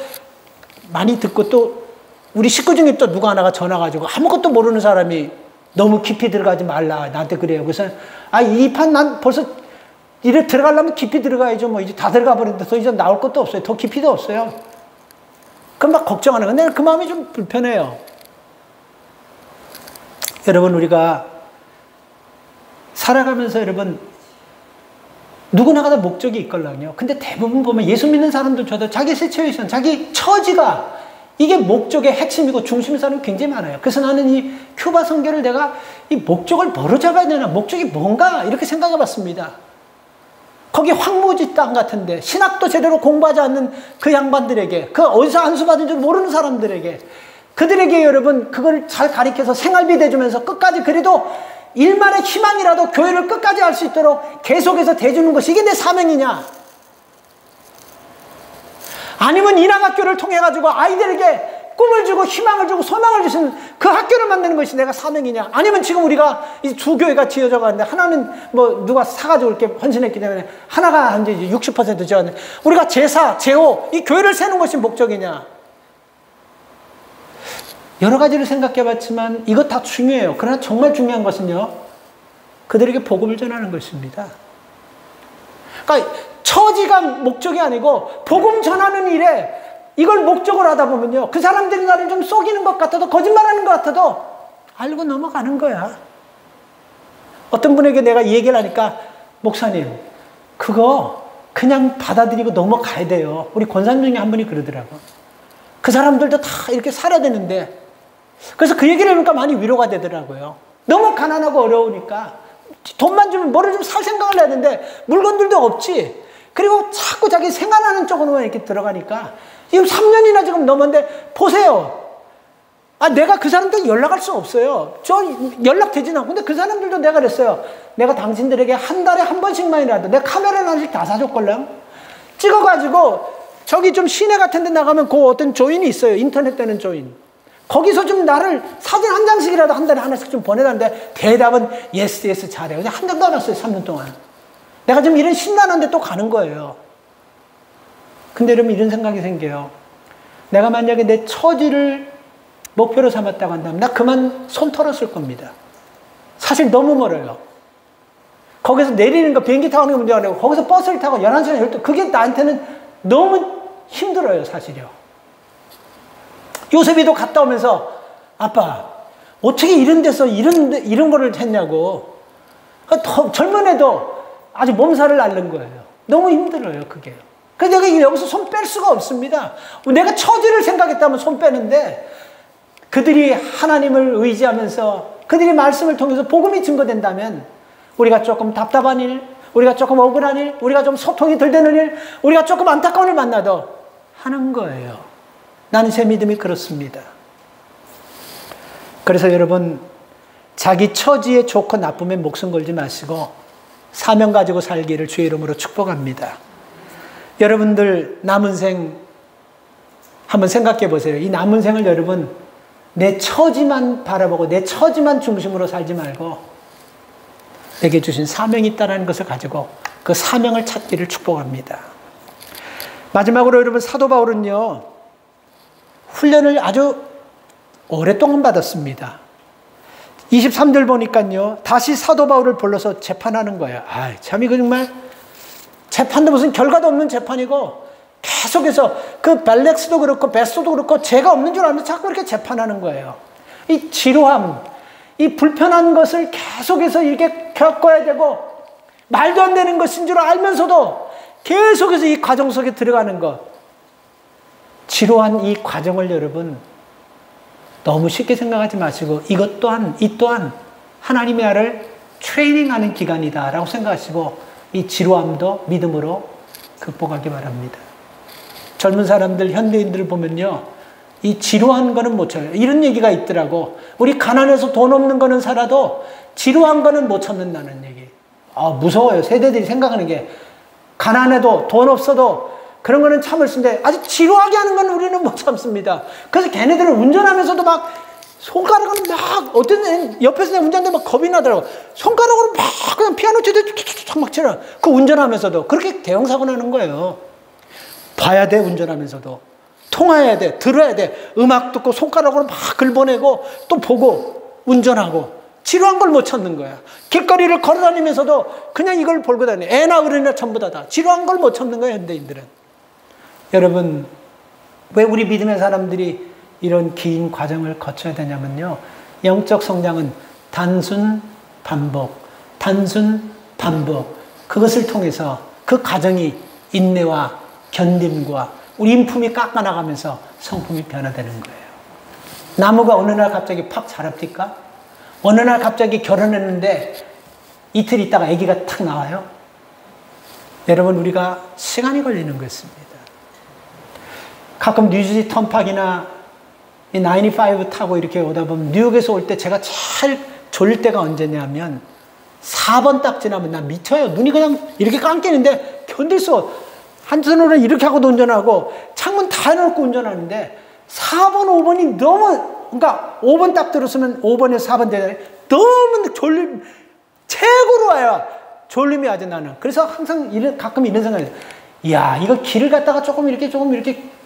많이 듣고 또 우리 식구 중에 또 누가 하나가 전화 가지고 아무것도 모르는 사람이 너무 깊이 들어가지 말라. 나한테 그래요. 그래서 이 판 난 벌써 이래 들어가려면 깊이 들어가야죠. 뭐 이제 다 들어가 버렸는데 더 이상 나올 것도 없어요. 더 깊이도 없어요. 그럼 막 걱정하는 건데 그 마음이 좀 불편해요. 여러분, 우리가 살아가면서 여러분 누구나가 다 목적이 있걸랑요. 근데 대부분 보면 예수 믿는 사람들 저도 자기 시츄에이션, 자기 처지가 이게 목적의 핵심이고 중심인 사람이 굉장히 많아요. 그래서 나는 이 큐바 선교를 내가 이 목적을 뭐로 잡아야 되나, 목적이 뭔가 이렇게 생각해 봤습니다. 거기 황무지 땅 같은데 신학도 제대로 공부하지 않는 그 양반들에게, 그 어디서 안수 받은 줄 모르는 사람들에게, 그들에게 여러분 그걸 잘 가르쳐서 생활비 대주면서 끝까지 그래도 일만의 희망이라도 교회를 끝까지 할 수 있도록 계속해서 대주는 것이 이게 내 사명이냐? 아니면 인학학교를 통해 가지고 아이들에게 꿈을 주고 희망을 주고 소망을 주시는 그 학교를 만드는 것이 내가 사명이냐? 아니면 지금 우리가 이 두 교회가 지어져 가는데 하나는 뭐 누가 사가지고 이렇게 헌신했기 때문에 하나가 이제 60% 지었는데 우리가 제4, 제5 이 교회를 세는 것이 목적이냐? 여러 가지를 생각해 봤지만 이것 다 중요해요. 그러나 정말 중요한 것은요, 그들에게 복음을 전하는 것입니다. 그러니까 처지가 목적이 아니고 복음 전하는 일에 이걸 목적으로 하다 보면요, 그 사람들이 나를 좀 속이는 것 같아도 거짓말하는 것 같아도 알고 넘어가는 거야. 어떤 분에게 내가 이 얘기를 하니까 목사님 그거 그냥 받아들이고 넘어가야 돼요. 우리 권사님 중에 한 분이 그러더라고. 그 사람들도 다 이렇게 살아야 되는데. 그래서 그 얘기를 해보니까 많이 위로가 되더라고요. 너무 가난하고 어려우니까 돈만 주면 뭐를 좀 살 생각을 해야 되는데 물건들도 없지. 그리고 자꾸 자기 생활하는 쪽으로만 이렇게 들어가니까 지금 3년이나 지금 넘었는데 보세요. 내가 그 사람들 연락할 수 없어요. 저 연락되진 않고. 근데 그 사람들도 내가 그랬어요. 내가 당신들에게 한 달에 한 번씩만이라도 내가 카메라를 하나씩 다 사줬걸랑 찍어가지고 저기 좀 시내 같은 데 나가면 그 어떤 조인이 있어요. 인터넷 되는 조인. 거기서 좀 나를 사진 한 장씩이라도 한 달에 하나씩 좀 보내달는데 대답은 yes 잘해요. 그냥 한 장도 안 왔어요. 3년 동안. 내가 지금 이런 신나는데 또 가는 거예요. 근데 여러분 이런 생각이 생겨요. 내가 만약에 내 처지를 목표로 삼았다고 한다면 나 그만 손 털었을 겁니다. 사실 너무 멀어요. 거기서 내리는 거 비행기 타고 가는 게 문제가 아니고 거기서 버스를 타고 11시간 12시간 그게 나한테는 너무 힘들어요. 사실요. 요셉이도 갔다 오면서 아빠 어떻게 이런 데서 이런 거를 했냐고. 젊은 애도 아주 몸살을 앓는 거예요. 너무 힘들어요. 그게. 그래서 내가 여기서 손 뺄 수가 없습니다. 내가 처지를 생각했다면 손 빼는데 그들이 하나님을 의지하면서 그들이 말씀을 통해서 복음이 증거된다면 우리가 조금 답답한 일, 우리가 조금 억울한 일, 우리가 좀 소통이 덜 되는 일, 우리가 조금 안타까운 일 만나도 하는 거예요. 나는 제 믿음이 그렇습니다. 그래서 여러분 자기 처지에 좋고 나쁨에 목숨 걸지 마시고 사명 가지고 살기를 주의 이름으로 축복합니다. 여러분들 남은 생 한번 생각해 보세요. 이 남은 생을 여러분 내 처지만 바라보고 내 처지만 중심으로 살지 말고 내게 주신 사명이 있다는 것을 가지고 그 사명을 찾기를 축복합니다. 마지막으로 여러분 사도 바울은요 훈련을 아주 오랫동안 받았습니다. 23절 보니까요 다시 사도 바울을 불러서 재판하는 거예요. 참 이거 정말 재판도 무슨 결과도 없는 재판이고 계속해서 그 벨렉스도 그렇고 베스도 그렇고 죄가 없는 줄 알면서 자꾸 이렇게 재판하는 거예요. 이 지루함, 이 불편한 것을 계속해서 이렇게 겪어야 되고 말도 안 되는 것인 줄 알면서도 계속해서 이 과정 속에 들어가는 것. 지루한 이 과정을 여러분 너무 쉽게 생각하지 마시고 이 또한 하나님의 아를 트레이닝하는 기간이다라고 생각하시고 이 지루함도 믿음으로 극복하기 바랍니다. 젊은 사람들, 현대인들을 보면요, 이 지루한 거는 못 참아요. 이런 얘기가 있더라고. 우리 가난해서 돈 없는 거는 살아도 지루한 거는 못 참는다는 얘기. 무서워요. 세대들이 생각하는 게. 가난해도 돈 없어도 그런 거는 참을 수 있는데 아주 지루하게 하는 건 우리는 못 참습니다. 그래서 걔네들은 운전하면서도 막 손가락으로 막, 어떤 애는 옆에서 내 운전대 막 겁이 나더라고. 손가락으로 막 그냥 피아노 치듯 막 치라. 그 운전하면서도 그렇게 대형사고 나는 거예요. 봐야 돼, 운전하면서도. 통화해야 돼, 들어야 돼. 음악 듣고 손가락으로 막 긁어내고 또 보고 운전하고. 지루한 걸 못 참는 거야. 길거리를 걸어다니면서도 그냥 이걸 보고 다녀. 애나 어른이나 전부 다 지루한 걸 못 참는 거예요, 현대인들은. 여러분, 왜 우리 믿음의 사람들이 이런 긴 과정을 거쳐야 되냐면요, 영적 성장은 단순 반복, 그것을 통해서 그 과정이 인내와 견딤과 우리 인품이 깎아나가면서 성품이 변화되는 거예요. 나무가 어느 날 갑자기 팍 자랍니까? 어느 날 갑자기 결혼했는데 이틀 있다가 아기가 탁 나와요? 여러분, 우리가 시간이 걸리는 것입니다. 가끔 뉴저지 턴팍이나 95 타고 이렇게 오다 보면 뉴욕에서 올 때 제가 제일 졸릴 때가 언제냐면 4번 딱 지나면 나 미쳐요. 눈이 그냥 이렇게 감기는데 견딜 수 없어. 한 손으로 이렇게 하고도 운전하고 창문 다 해놓고 운전하는데 4번, 5번이 너무, 그러니까 5번 딱 들었으면 5번에서 4번 되잖아요. 너무 졸림, 최고로 와요. 졸림이 아주 나는. 그래서 항상 가끔 이런 생각이 들어요. 이야, 이거 길을 갖다가 조금 이렇게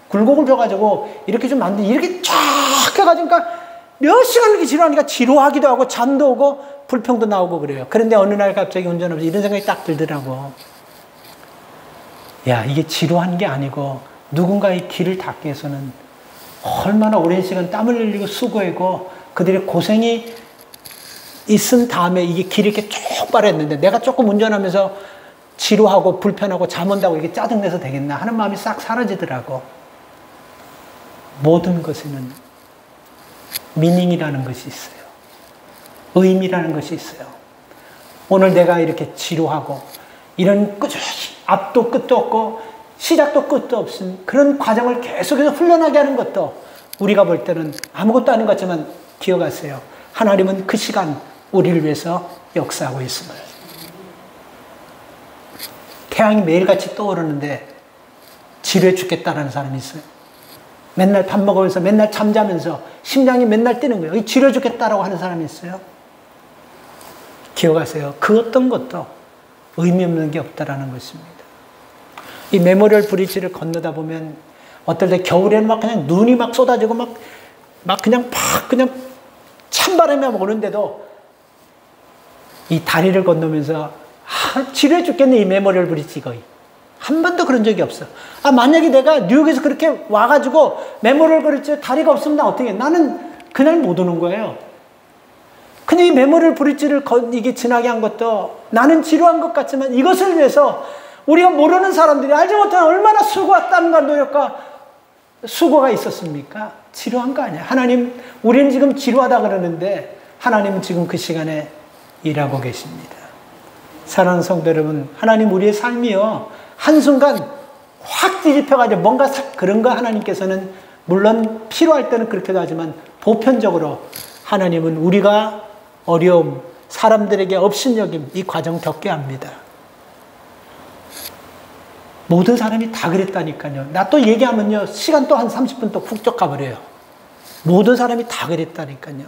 굴곡을 줘가지고 이렇게 좀 만들, 이렇게 쫙 해가지고 몇 시간 이렇게 지루하니까 지루하기도 하고 잠도 오고 불평도 나오고 그래요. 그런데 어느 날 갑자기 운전하면서 이런 생각이 딱 들더라고. 야, 이게 지루한 게 아니고 누군가의 길을 닦기 위해서는 얼마나 오랜 시간 땀을 흘리고 수고하고 그들의 고생이 있은 다음에 이게 길이 이렇게 쭉 빠졌는데 내가 조금 운전하면서 지루하고 불편하고 잠 온다고 이렇게 짜증내서 되겠나 하는 마음이 싹 사라지더라고. 모든 것에는 미닝이라는 것이 있어요. 의미라는 것이 있어요. 오늘 내가 이렇게 지루하고 이런 앞도 끝도 없고 시작도 끝도 없은 그런 과정을 계속해서 훈련하게 하는 것도 우리가 볼 때는 아무것도 아닌 것 같지만 기억하세요. 하나님은 그 시간 우리를 위해서 역사하고 있음을. 태양이 매일같이 떠오르는데 지루해 죽겠다라는 사람이 있어요. 맨날 밥 먹으면서 맨날 잠자면서 심장이 맨날 뛰는 거예요. 지루해 죽겠다라고 하는 사람이 있어요. 기억하세요. 그 어떤 것도 의미 없는 게 없다라는 것입니다. 이 메모리얼 브리지를 건너다 보면 어떨 때 겨울에는 막 그냥 눈이 막 쏟아지고 막 그냥 찬바람이 막 오는데도 이 다리를 건너면서 지루해 죽겠네, 이 메모리얼 브리지 거의. 한 번도 그런 적이 없어. 만약에 내가 뉴욕에서 그렇게 와가지고 메모리얼 브리지 다리가 없으면 나 어떻게 해? 나는 그날 못 오는 거예요. 근데 이 메모리얼 브리지를 이게 지나게 한 것도 나는 지루한 것 같지만 이것을 위해서 우리가 모르는 사람들이 알지 못하는 얼마나 수고와 땀과 노력과 수고가 있었습니까? 지루한 거 아니야. 하나님, 우리는 지금 지루하다 그러는데 하나님은 지금 그 시간에 일하고 계십니다. 사랑하는 성도 여러분, 하나님 우리의 삶이요, 한순간 확 뒤집혀가지고 뭔가 그런 거 하나님께서는 물론 필요할 때는 그렇게도 하지만 보편적으로 하나님은 우리가 어려움, 사람들에게 업신여김 이 과정 겪게 합니다. 모든 사람이 다 그랬다니까요. 나 또 얘기하면요, 시간 또 한 30분 또 훅 가버려요. 모든 사람이 다 그랬다니까요.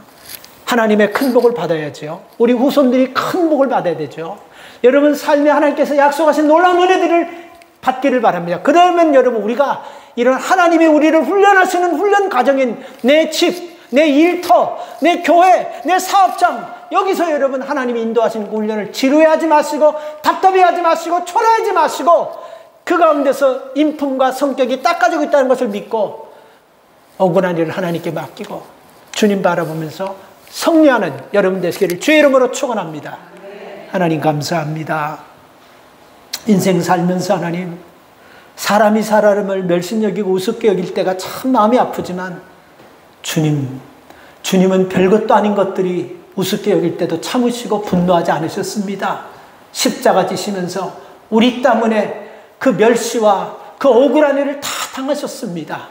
하나님의 큰 복을 받아야죠. 우리 후손들이 큰 복을 받아야 되죠. 여러분 삶에 하나님께서 약속하신 놀라운 은혜들을 받기를 바랍니다. 그러면 여러분 우리가 이런 하나님이 우리를 훈련하시는 훈련 과정인 내 집, 내 일터, 내 교회, 내 사업장, 여기서 여러분 하나님이 인도하시는 그 훈련을 지루해하지 마시고 답답해하지 마시고 초라하지 마시고 그 가운데서 인품과 성격이 닦아지고 있다는 것을 믿고 억울한 일을 하나님께 맡기고 주님 바라보면서 승리하는 여러분 되시기를 주의 이름으로 축원합니다. 하나님 감사합니다. 인생 살면서 하나님, 사람이 사람을 멸신여기고 우습게 여길 때가 참 마음이 아프지만 주님은 별것도 아닌 것들이 우습게 여길 때도 참으시고 분노하지 않으셨습니다. 십자가 지시면서 우리 때문에 그 멸시와 그 억울한 일을 다 당하셨습니다.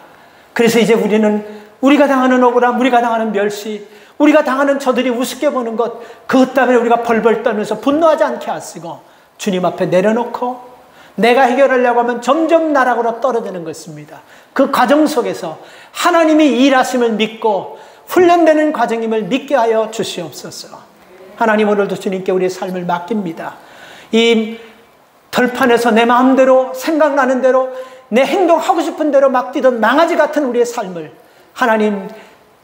그래서 이제 우리는 우리가 당하는 억울함, 우리가 당하는 멸시, 우리가 당하는 저들이 우습게 보는 것, 그것 때문에 우리가 벌벌 떨면서 분노하지 않게 하시고 주님 앞에 내려놓고 내가 해결하려고 하면 점점 나락으로 떨어지는 것입니다. 그 과정 속에서 하나님이 일하심을 믿고 훈련되는 과정임을 믿게 하여 주시옵소서. 하나님, 오늘도 주님께 우리의 삶을 맡깁니다. 이 덜판에서 내 마음대로 생각나는 대로 내 행동하고 싶은 대로 막 뛰던 망아지 같은 우리의 삶을 하나님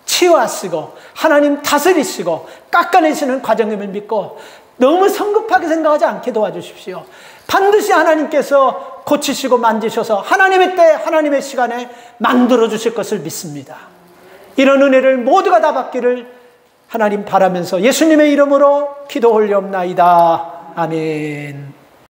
치유하시고 하나님 다스리시고 깎아내시는 과정임을 믿고 너무 성급하게 생각하지 않게 도와주십시오. 반드시 하나님께서 고치시고 만지셔서 하나님의 때 하나님의 시간에 만들어 주실 것을 믿습니다. 이런 은혜를 모두가 다 받기를 하나님 바라면서 예수님의 이름으로 기도 올리옵나이다. 아멘.